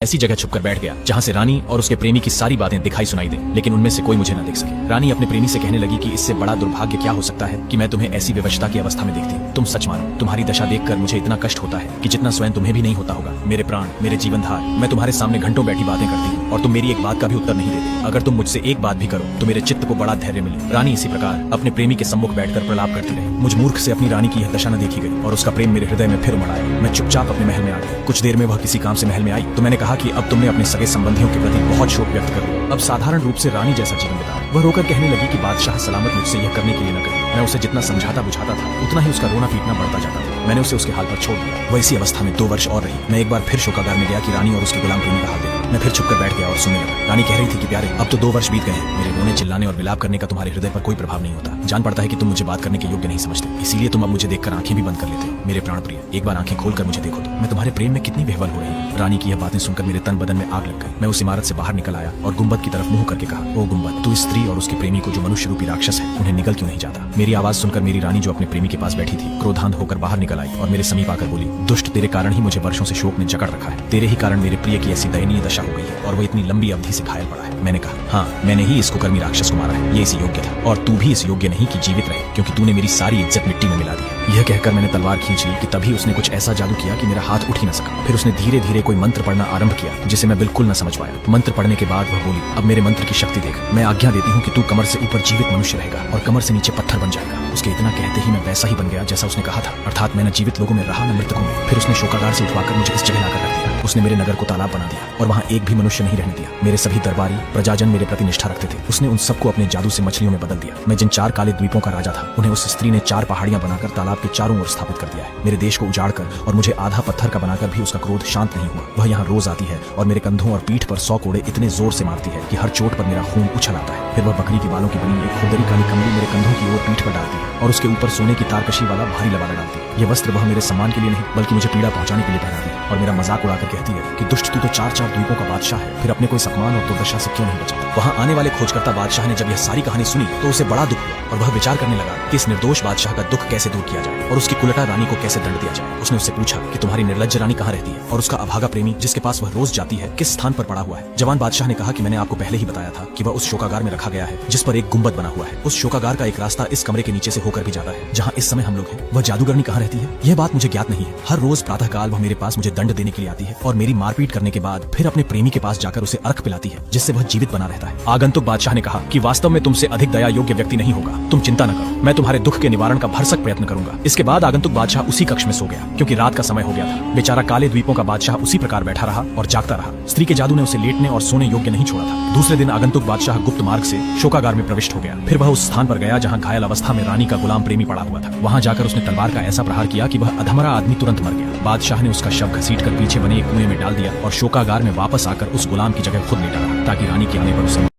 ऐसी जगह छुपकर बैठ गया जहां से रानी और उसके प्रेमी की सारी बातें दिखाई सुनाई दे, लेकिन उनमें से कोई मुझे न देख सके। रानी अपने प्रेमी से कहने लगी कि इससे बड़ा दुर्भाग्य क्या हो सकता है कि मैं तुम्हें ऐसी विवशता की अवस्था में देखती हूँ। तुम सच मानो, तुम्हारी दशा देखकर मुझे इतना कष्ट होता है कि जितना स्वयं तुम्हें भी नहीं होता होगा। मेरे प्राण, मेरे जीवनधार, मैं तुम्हारे सामने घंटों बैठी बातें करती हूँ और तुम मेरी एक बात का भी उत्तर नहीं देते। अगर तुम मुझसे एक बात भी करो तो मेरे चित्त को बड़ा धैर्य मिले। रानी इसी प्रकार अपने प्रेमी के सम्मुख बैठकर प्रलाप करती रही। मुझ मूर्ख से अपनी रानी की यह दशा न देखी गई और उसका प्रेम मेरे हृदय में फिर उमड़ आया। मैं चुपचाप अपने महल में आ गया। कुछ देर में वह किसी काम से महल में आई तो मैंने कहा कि अब तुमने अपने सगे संबंधियों के प्रति बहुत शोक व्यक्त कर दिया। अब साधारण रूप से रानी जैसा जीवन बिताओ। वह रोकर कहने लगी कि बादशाह सलामत मुझसे यह करने के लिए न करे। मैं उसे जितना समझाता बुझाता था उतना ही उसका रोना पीटना बढ़ता जाता था। मैंने उसे उसके हाल पर छोड़ दिया। वह इसी अवस्था में 2 वर्ष और रही। मैं एक बार फिर शोकागार में गया कि रानी और उसके गुलाम प्रेमी का हाल देखा। मैं फिर छुपकर बैठ गया और सुनने लगा। रानी कह रही थी कि प्यारे, अब तो 2 वर्ष बीत गए हैं। मेरे रोने चिल्लाने और विलाप करने का तुम्हारे हृदय पर कोई प्रभाव नहीं होता। जान पड़ता है कि तुम मुझे बात करने के योग्य नहीं समझते, इसीलिए तुम अब मुझे देखकर आंखें भी बंद कर लेते हो। मेरे प्राण प्रिय, एक बार आंखें खोलकर मुझे देखो तो मैं तुम्हारे प्रेम में कितनी विह्वल हो रही हूँ। रानी की यह बातें सुनकर मेरे तन बदन में आग लग गई। मैं उस इमारत से बाहर निकल आया और गुंबद की तरफ मुंह करके कहा, ओ गुंबद, तू स्त्री और उसके प्रेमी को जो मनुष्य रूपी राक्षस है उन्हें निगल क्यों नहीं जाता। मेरी आवाज सुनकर मेरी रानी जो अपने प्रेमी के पास बैठी थी क्रोधांत होकर बाहर निकल आई और मेरे समीप आकर बोली, दुष्ट, तेरे कारण ही मुझे वर्षों से शोक ने जकड़ रखा है। तेरे ही कारण मेरे प्रिय की ऐसी दयनीय दशा हो गई है और वो इतनी लंबी अवधि से घायल पड़ा है। मैंने कहा, हाँ, मैंने ही इस कुकर्मी राक्षस को मारा है। ये इस योग्य था और तू भी इस योग्य नहीं कि जीवित रहे, क्योंकि तूने मेरी सारी इज्जत मिट्टी में मिला दी। यह कहकर मैंने तलवार खींच ली कि तभी उसने कुछ ऐसा जादू किया कि मेरा हाथ उठ ही न सका। फिर उसने धीरे धीरे कोई मंत्र पढ़ना आरंभ किया जिसे मैं बिल्कुल न समझ पाया। मंत्र पढ़ने के बाद वह बोली, अब मेरे मंत्र की शक्ति देख। मैं आज्ञा देती हूँ कि तू कमर से ऊपर जीवित मनुष्य रहेगा और कमर से नीचे पत्थर बन जाएगा। उसके इतना कहते ही मैं वैसा ही बन गया जैसा उसने कहा था, अर्थात मैं न जीवित लोगों में रहा न मृतकों में। फिर उसने शोकागार से उठवाकर मुझे इस जगह लाकर रख दिया। उसने मेरे नगर को तालाब बना दिया और वहाँ एक भी मनुष्य नहीं रहने दिया। मेरे सभी दरबारी प्रजाजन मेरे प्रति निष्ठा रखते थे। उसने उन सबको अपने जादू से मछलियों में बदल दिया। मैं जिन 4 काले द्वीपों का राजा था उन्हें उस स्त्री ने 4 पहाड़ियां बनाकर तालाब के चारों ओर स्थापित कर दिया है। मेरे देश को उजाड़कर और मुझे आधा पत्थर का बनाकर भी उसका क्रोध शांत नहीं हुआ। वह यहाँ रोज आती है और मेरे कंधों और पीठ पर 100 कोड़े इतने जोर से मारती है कि हर चोट पर मेरा खून उछल आता है। फिर वह बकरी के बालों की बनी एक खुरदरी काली कमली मेरे कंधों की ओर पीठ पर डालती है और उसके ऊपर सोने की तारकशी वाला भारी लबादा डालती है। यह वस्त्र वह मेरे सम्मान के लिए नहीं बल्कि मुझे पीड़ा पहुंचाने के लिए पहनाती है और मेरा मजाक उड़ाकर कहती है कि दुष्ट, तू तो 4 द्वीपों का बादशाह है, फिर अपने कोई अपमान और दुर्दशा से क्यों नहीं बचाता। वहाँ आने वाले खोजकर्ता बादशाह ने जब यह सारी कहानी सुनी तो उसे बड़ा दुख हुआ और वह विचार करने लगा कि इस निर्दोष बादशाह का दुख कैसे दूर किया जाए और उसकी कुलटा रानी को कैसे दंड दिया जाए। उसने उससे पूछा कि तुम्हारी निर्लज्ज रानी कहाँ रहती है और उसका अभागा प्रेमी जिसके पास वह रोज जाती है किस स्थान पर पड़ा हुआ है। जवान बादशाह ने कहा कि मैंने आपको पहले ही बताया था कि वह उस शोकागार में रखा गया है जिस पर एक गुंबद बना हुआ है। उस शोकागार का एक रास्ता इस कमरे के नीचे से होकर भी जाता है जहाँ इस समय हम लोग हैं। वह जादूगरनी कहाँ रहती है यह बात मुझे ज्ञात नहीं है। हर रोज प्रातः काल वह मेरे पास मुझे दंड देने के लिए आती है और मेरी मारपीट करने के बाद फिर अपने प्रेमी के पास जाकर उसे अर्क पिलाती है जिससे वह जीवित बना रहता है। आगंतुक बादशाह ने कहा कि वास्तव में तुमसे अधिक दया योग्य व्यक्ति नहीं होगा। तुम चिंता न करो, मैं तुम्हारे दुख के निवारण का भरसक प्रयत्न करूंगा। इसके बाद आगंतुक बादशाह उसी कक्ष में सो गया क्योंकि रात का समय हो गया था। बेचारा काले द्वीपों का बादशाह उसी प्रकार बैठा रहा और जागता रहा। स्त्री के जादू ने उसे लेटने और सोने योग्य नहीं छोड़ा था। दूसरे दिन आगंतुक बादशाह गुप्त मार्ग से शोकागार में प्रविष्ट हो गया। फिर वह उस स्थान पर गया जहाँ घायल अवस्था में रानी का गुलाम प्रेमी पड़ा हुआ था। वहाँ जाकर उसने तलवार का ऐसा प्रहार किया कि वह अधमरा आदमी तुरंत मर गया। बादशाह ने उसका शव घसीटकर पीछे बने एक कुएं में डाल दिया और शोकागार में वापस आकर उस गुलाम की जगह खुद लेटा रहा ताकि रानी के आने पर उसे